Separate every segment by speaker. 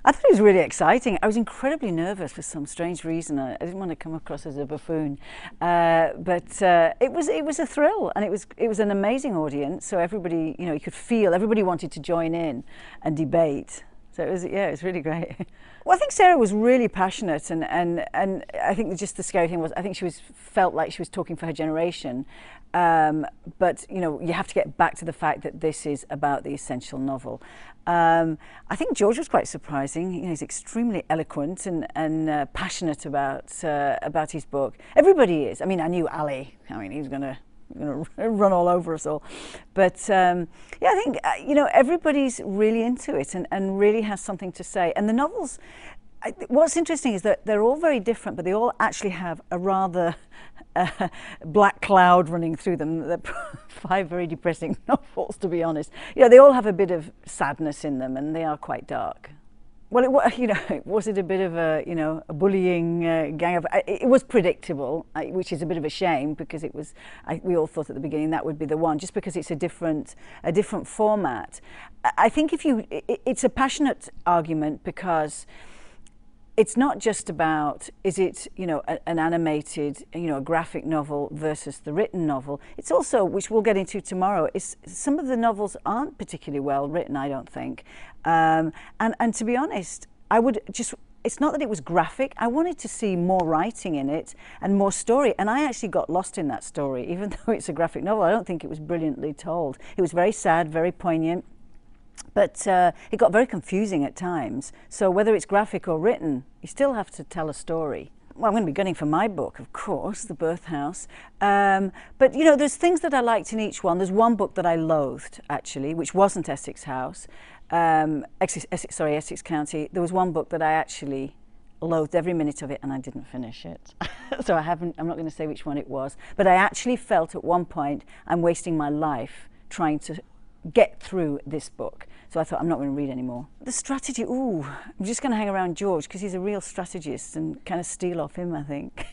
Speaker 1: I thought it was really exciting. I was incredibly nervous for some strange reason. I didn't want to come across as a buffoon, but it was a thrill, and it was an amazing audience. So everybody, you could feel everybody wanted to join in and debate. So it was really great. Well, I think Sarah was really passionate, and I think just the scary thing was I think she felt like she was talking for her generation. But you have to get back to the fact that this is about the essential novel. I think George was quite surprising. He's extremely eloquent and passionate about his book. Everybody is. I mean, I knew Ali. I mean, he was going to run all over us all. But yeah, I think everybody's really into it and really has something to say. And the novels, what's interesting is that they're all very different, but they all actually have a rather black cloud running through them. They're 5 very depressing novels, to be honest. They all have a bit of sadness in them, and they are quite dark. Well, was it a bit of a bullying gang of? It was predictable, which is a bit of a shame because it was. We all thought at the beginning that would be the one, just because it's a different format. I think it's a passionate argument because it's not just about is it an animated a graphic novel versus the written novel. It's also, which we'll get into tomorrow, is some of the novels aren't particularly well written, I don't think, and to be honest, it's not that it was graphic. I wanted to see more writing in it and more story, and I actually got lost in that story. Even though it's a graphic novel, I don't think it was brilliantly told. It was very sad, very poignant. But it got very confusing at times. So whether it's graphic or written, you still have to tell a story. Well, I'm going to be gunning for my book, of course, The Birth House. But there's things that I liked in each one. There's one book that I loathed, actually, which wasn't Essex House. Essex County. There was one book that I actually loathed every minute of it, and I didn't finish it. So I'm not going to say which one it was. But I actually felt at one point I'm wasting my life trying to get through this book. So I thought, I'm not going to read anymore. The strategy, I'm just going to hang around George because he's a real strategist and kind of steal off him, I think.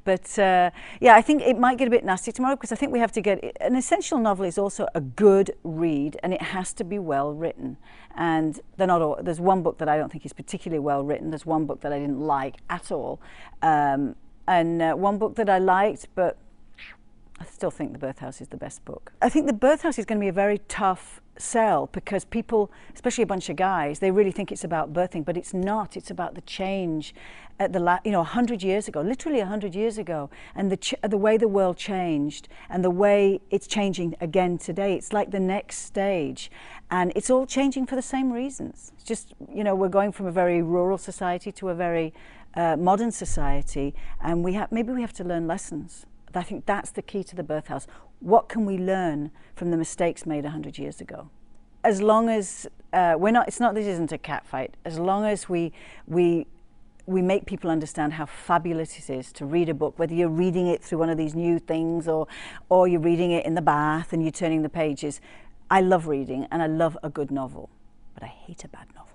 Speaker 1: But yeah, I think it might get a bit nasty tomorrow because I think we have to get, an essential novel is also a good read, and it has to be well written. And they're not all, there's one book that I don't think is particularly well written. There's one book that I didn't like at all. And one book that I liked, but I still think The Birth House is the best book. I think The Birth House is going to be a very tough sell because people, especially a bunch of guys, they really think it's about birthing, but it's not. It's about the change at 100 years ago, literally 100 years ago, and the way the world changed and the way it's changing again today. It's like the next stage, and it's all changing for the same reasons. It's just, we're going from a very rural society to a very modern society, and maybe we have to learn lessons. I think that's the key to The Birth House. What can we learn from the mistakes made 100 years ago? As long as this isn't a cat fight. As long as we make people understand how fabulous it is to read a book, whether you're reading it through one of these new things or you're reading it in the bath and you're turning the pages. I love reading and I love a good novel, but I hate a bad novel.